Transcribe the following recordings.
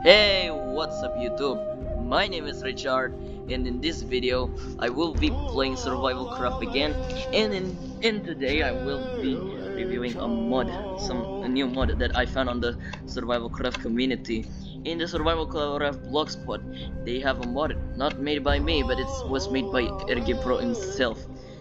Hey, what's up YouTube? My name is Richard, and in this video I will be playing Survivalcraft again, and in today I will be reviewing a new mod that I found on the Survivalcraft community. In the Survivalcraft blogspot, they have a mod not made by me, but it was made by Pro himself.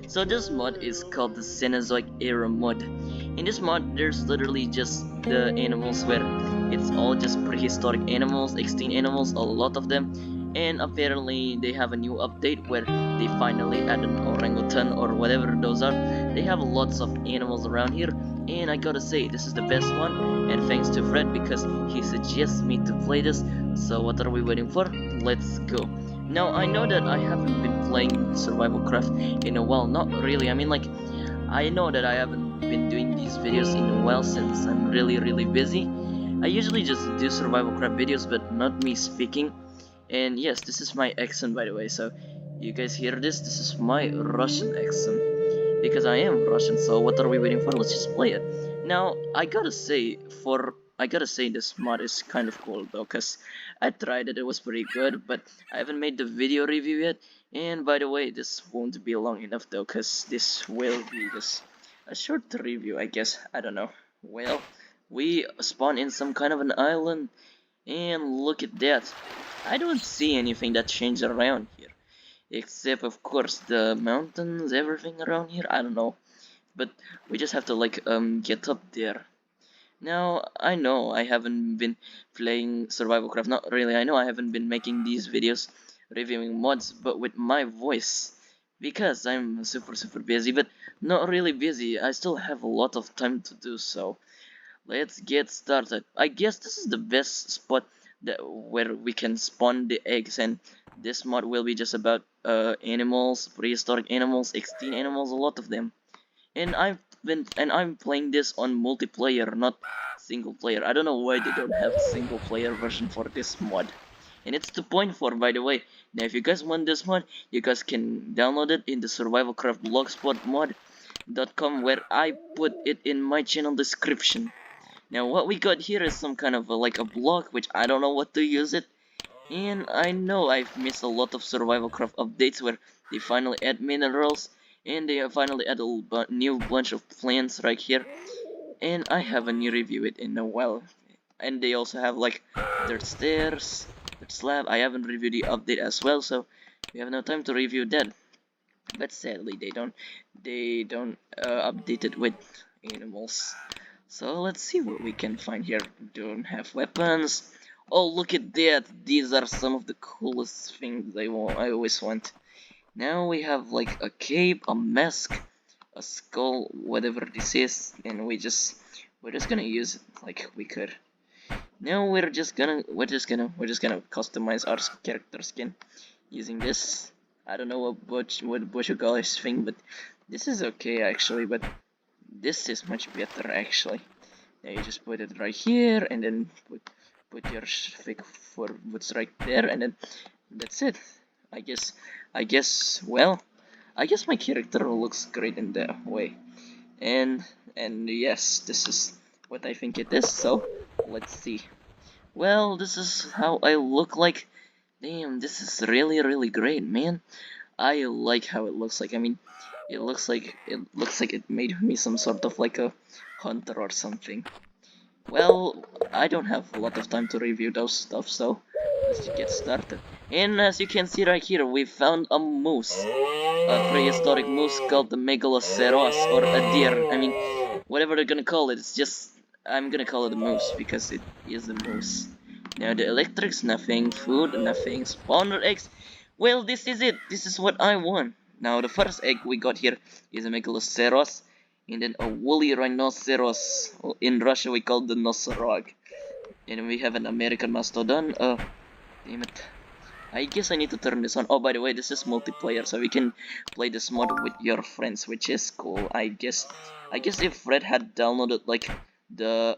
So this mod is called the Cenozoic Era Mod. In this mod, there's literally just the animals where it's all just prehistoric animals, extinct animals, a lot of them. And apparently they have a new update where they finally add an orangutan or whatever those are. They have lots of animals around here, and I gotta say this is the best one, and thanks to Fred because he suggests me to play this. So what are we waiting for? Let's go. Now I know that I haven't been playing Survivalcraft in a while, not really, I mean like I know that I haven't been doing these videos in a while since I'm really busy. I usually just do Survivalcraft videos, but not me speaking. And yes, this is my accent by the way, so you guys hear this? This is my Russian accent. Because I am Russian, so what are we waiting for? Let's just play it. Now, I gotta say this mod is kind of cool though, cause I tried it was pretty good, but I haven't made the video review yet. And by the way, this won't be long enough though, cause this will be just a short review, I guess. I don't know. Well, we spawn in some kind of an island, and look at that. I don't see anything that changed around here. Except of course the mountains, everything around here, I don't know. But we just have to like get up there. Now I know I haven't been playing Survivalcraft, not really, I know I haven't been making these videos reviewing mods, but with my voice. Because I'm super busy, but not really busy, I still have a lot of time to do so. Let's get started. I guess this is the best spot where we can spawn the eggs, and this mod will be just about animals, prehistoric animals, extinct animals, a lot of them. And I'm playing this on multiplayer, not single player. I don't know why they don't have single player version for this mod. And it's 2.4 by the way. Now if you guys want this mod, you guys can download it in the Survivalcraft blogspot mod.com, where I put it in my channel description. Now what we got here is some kind of like a block, which I don't know what to use it. And I know I've missed a lot of Survivalcraft updates where they finally add minerals, and they finally add a new bunch of plants right here. And I haven't reviewed it in a while. And they also have like dirt stairs, dirt slab. I haven't reviewed the update as well, so we have no time to review that. But sadly they don't update it with animals. So let's see what we can find here. Don't have weapons. Oh, look at that. These are some of the coolest things I always want. Now we have like a cape, a mask, a skull, whatever this is, and we're just gonna use it like we could. Now we're just gonna customize our character skin using this. I don't know what you call this thing, but this is okay actually, but this is much better actually. Now you just put it right here, and then put your fake for what's right there, and then that's it. I guess well, I guess my character looks great in that way. And yes, this is what I think it is, so let's see. Well, this is how I look like. Damn, this is really great, man. I like how it looks like. I mean, it looks like it made me some sort of like a hunter or something. Well, I don't have a lot of time to review those stuff, so let's just get started. And as you can see right here, we found a moose, a prehistoric moose called the Megaloceros, or a deer. I mean, whatever they're gonna call it, it's just I'm gonna call it a moose because it is a moose. Now the electrics, nothing. Food, nothing. Spawner eggs. Well, this is it. This is what I want. Now the first egg we got here is a Megaloceros, and then a woolly rhinoceros. In Russia we call the Nosorog. And we have an American mastodon. Damn it. I guess I need to turn this on. Oh, by the way, this is multiplayer, so we can play this mod with your friends, which is cool. I guess if Fred had downloaded like the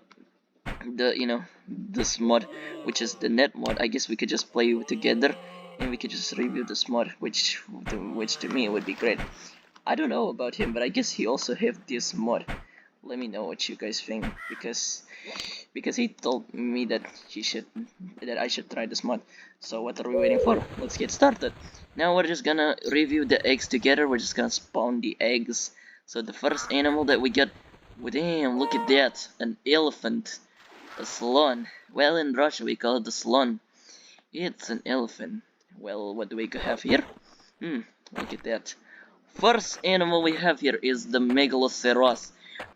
this mod, which is the net mod, I guess we could just play together, and we could just review this mod, which to me would be great. I don't know about him, but I guess he also have this mod. let me know what you guys think, because he told me that I should try this mod. So what are we waiting for? Let's get started. Now we're just gonna review the eggs together. We're just gonna spawn the eggs. So the first animal that we got, well, damn, look at that, an elephant, a swan. Well, in Russia we call it the swan. It's an elephant. Well, what do we have here? Look at that. First animal we have here is the Megaloceros,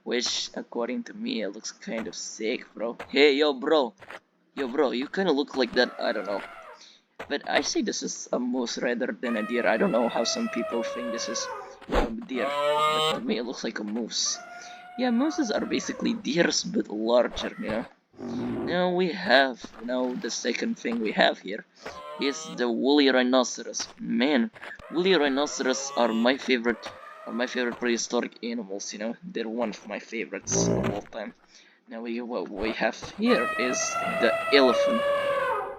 which, according to me, it looks kind of sick, bro. Hey, yo, bro. Yo, bro, you kind of look like that. I don't know. But I say this is a moose rather than a deer. I don't know how some people think this is a deer, but to me it looks like a moose. Yeah, mooses are basically deers, but larger, you know. Now the second thing we have here is the woolly rhinoceros. Man, woolly rhinoceros are my favorite prehistoric animals, you know. They're one of my favorites of all time. Now what we have here is the elephant.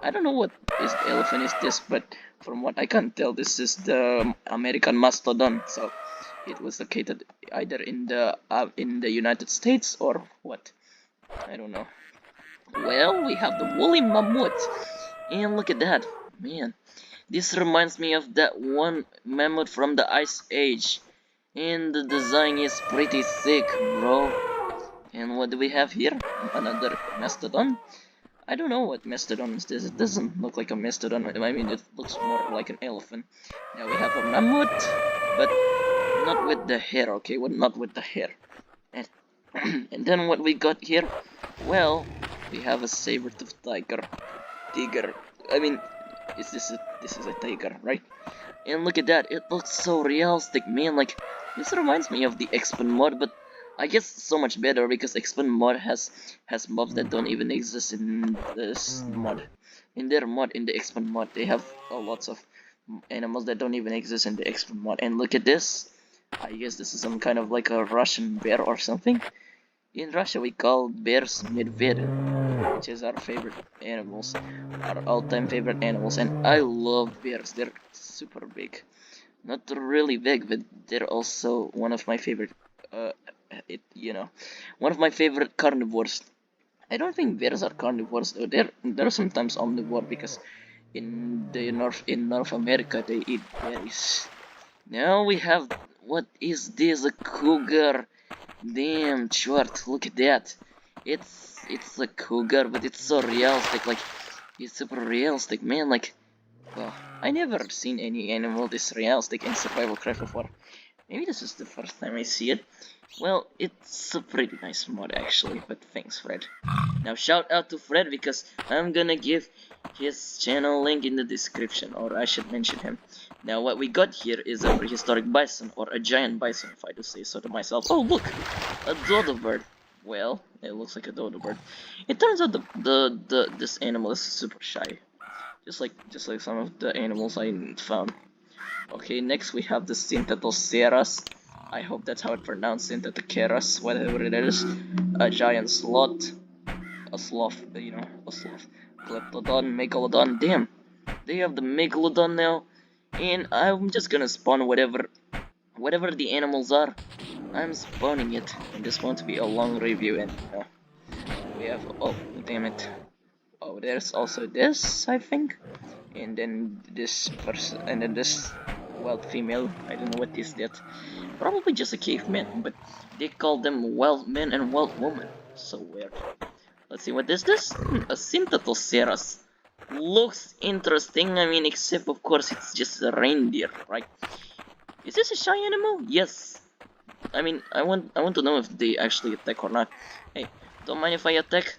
I don't know what is the elephant is this, but from what I can tell, this is the American mastodon. So it was located either in the United States or what? I don't know. Well, we have the woolly mammoth, and look at that, man. This reminds me of that one mammoth from the Ice Age, and the design is pretty thick, bro. And what do we have here? Another mastodon. I don't know what mastodon is this. It doesn't look like a mastodon. I mean, it looks more like an elephant. Now we have a mammoth, but not with the hair. Okay, well, not with the hair. And, and then what we got here? Well, we have a saber-toothed tiger. I mean, this is a tiger, right? And look at that, it looks so realistic, man. Like, this reminds me of the X-Men mod, but I guess so much better, because X-Men mod has mobs that don't even exist in this mod. In their mod, in the X-Men mod, they have lots of animals that don't even exist in the X-Men mod. And look at this. I guess this is some kind of like a Russian bear or something. In Russia, we call bears medved, which is our favorite animals, our all-time favorite animals, and I love bears. They're super big, not really big, but they're also one of my favorite. One of my favorite carnivores. I don't think bears are carnivores though. They're sometimes omnivore, because in North America they eat berries. Now we have, what is this? A cougar. Damn, short, look at that. It's a cougar, but it's so realistic. Like, it's super realistic, man. Like, well, I never seen any animal this realistic in Survivalcraft before. Maybe this is the first time I see it. Well, it's a pretty nice mod actually, but thanks, Fred. Now shout out to Fred, because I'm gonna give his channel link in the description, or I should mention him. Now what we got here is a prehistoric bison, or a giant bison, if I do say so to myself. Oh look, a dodo bird. Well, it looks like a dodo bird. It turns out this animal is super shy, just like some of the animals I found. Okay, next we have the Cenozoic. I hope that's how it pronounced, Cenozoic, whatever it is. A giant sloth. A sloth, a sloth. Kleptodon, Megalodon, damn. They have the Megalodon now. And I'm just gonna spawn whatever the animals are. I'm spawning it. And this won't be a long review, and we have, oh, damn it. Oh, there's also this, I think. And then this person, and then this wild female. I don't know what is that. Probably just a caveman, but they call them wild men and wild woman. So weird. Let's see, what is this? A Cenozoic. Looks interesting. I mean, except of course it's just a reindeer, right? Is this a shy animal? Yes. I mean, I want to know if they actually attack or not. Hey, don't mind if I attack?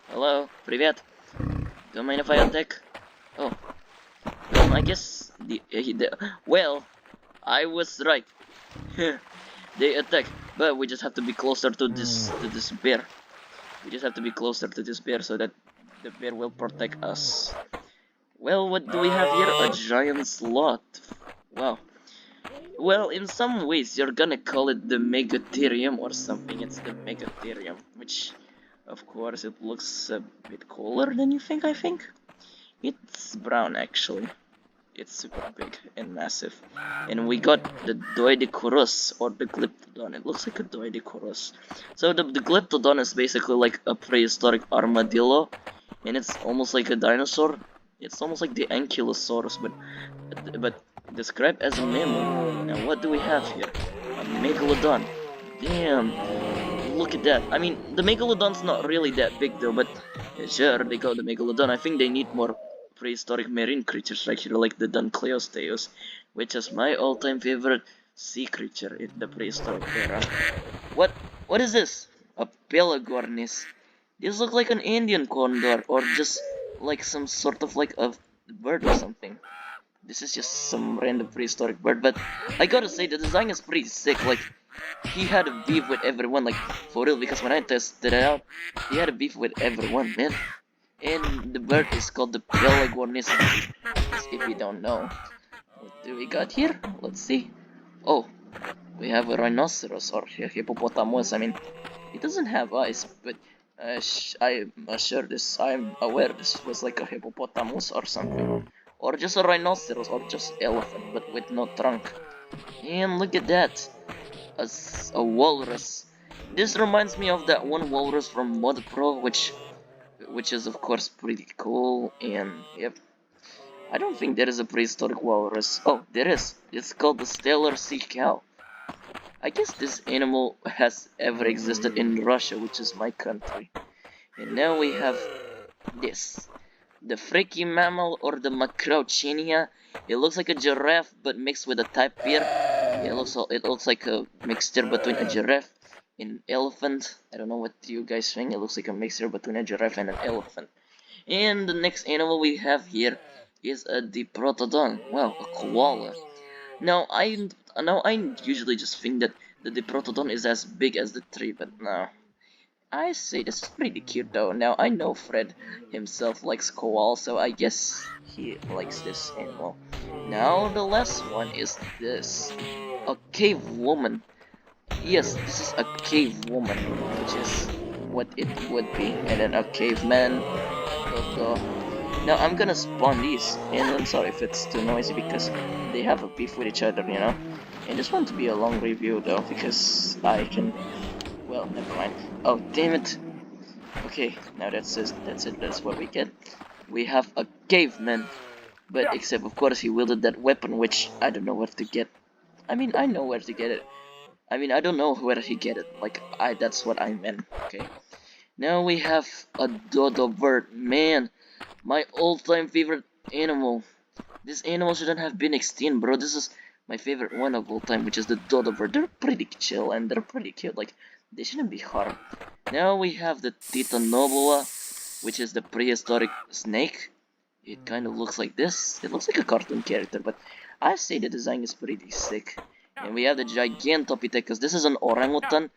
Hello, привет. Don't mind if I attack? Oh, I guess well, I was right. They attack, but we just have to be closer to this bear. We just have to be closer to this bear so that the bear will protect us. Well, what do we have here? A giant sloth. Wow. Well, in some ways, you're gonna call it the Megatherium or something. It's the Megatherium, which, of course, it looks a bit cooler than you think, I think. It's brown, actually. it's super big and massive. And we got the Doedicurus or the Glyptodon. It looks like a Doedicurus. So the Glyptodon is basically like a prehistoric armadillo, and it's almost like a dinosaur. It's almost like the Ankylosaurus, but described as a mammal. Now what do we have here? A Megalodon. Damn, look at that. I mean, the Megalodon's not really that big though, but sure, they got the Megalodon. I think they need more prehistoric marine creatures right here, like the Dunkleosteus, which is my all-time favorite sea creature in the prehistoric era. What? What is this? A Pelagornis. This looks like an Indian condor, or just like some sort of like a bird or something. This is just some random prehistoric bird, but I gotta say the design is pretty sick. Like, he had a beef with everyone, like for real, because when I tested it out, he had a beef with everyone, man. And the bird is called the Pelagornis, if you don't know. What do we got here? Let's see. Oh, we have a rhinoceros or a hippopotamus. I mean, it doesn't have eyes, but I'm aware this was like a hippopotamus or something. Or just a rhinoceros or just elephant, but with no trunk. And look at that. A walrus. This reminds me of that one walrus from Mod Pro, which is of course pretty cool. And yep, I don't think there is a prehistoric walrus. Oh, there is. It's called the stellar sea cow. I guess this animal has ever existed in Russia, which is my country. And now we have this. The freaky mammal or the Macrauchinia. It looks like a giraffe but mixed with a tapir. It looks like a mixture between a giraffe and an elephant. I don't know what you guys think. It looks like a mixture between a giraffe and an elephant. And the next animal we have here is a Diprotodon. Well, a koala. Now I usually just think that the Diprotodon is as big as the tree, but no. I say this is pretty cute though. Now I know Fred himself likes koala, so I guess he likes this animal. Now the last one is this. A cave woman. Yes, this is a cave woman, which is what it would be. And then a caveman. Now I'm gonna spawn these, and I'm sorry if it's too noisy because they have a beef with each other, you know. And this one to be a long review though, because I can. Well, never mind. Oh, damn it. Okay, now that's it. That's what we get. We have a caveman, but except of course he wielded that weapon, which I don't know where to get. I mean, I know where to get it. I mean, I don't know where he get it. Like, that's what I meant. Okay. Now we have a dodo bird. Man, my all-time favorite animal. This animal shouldn't have been extinct, bro. This is my favorite one of all time, which is the dodo bird. They're pretty chill and they're pretty cute. Like, they shouldn't be harmed. Now we have the Titanoboa, which is the prehistoric snake. It kind of looks like this. It looks like a cartoon character, but I say the design is pretty sick. And we have the Gigantopithecus. This is an orangutan.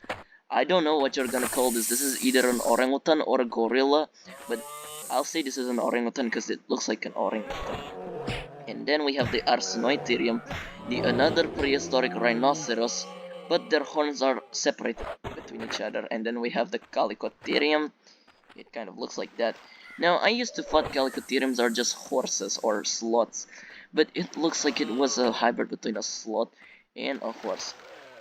I don't know what you're gonna call this. This is either an orangutan or a gorilla, but I'll say this is an orangutan because it looks like an orangutan. And then we have the Arsenoitherium, another prehistoric rhinoceros, but their horns are separated between each other. And then we have the Calicotherium. It kind of looks like that. Now, I used to thought Calicotheriums are just horses or sloths, but it looks like it was a hybrid between a sloth and a horse.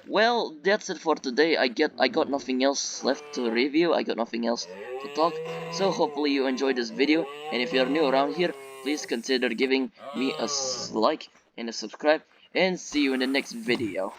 Well, that's it for today. I got nothing else left to review. I got nothing else to talk. So hopefully you enjoyed this video, and if you're new around here, please consider giving me a like and a subscribe, and see you in the next video.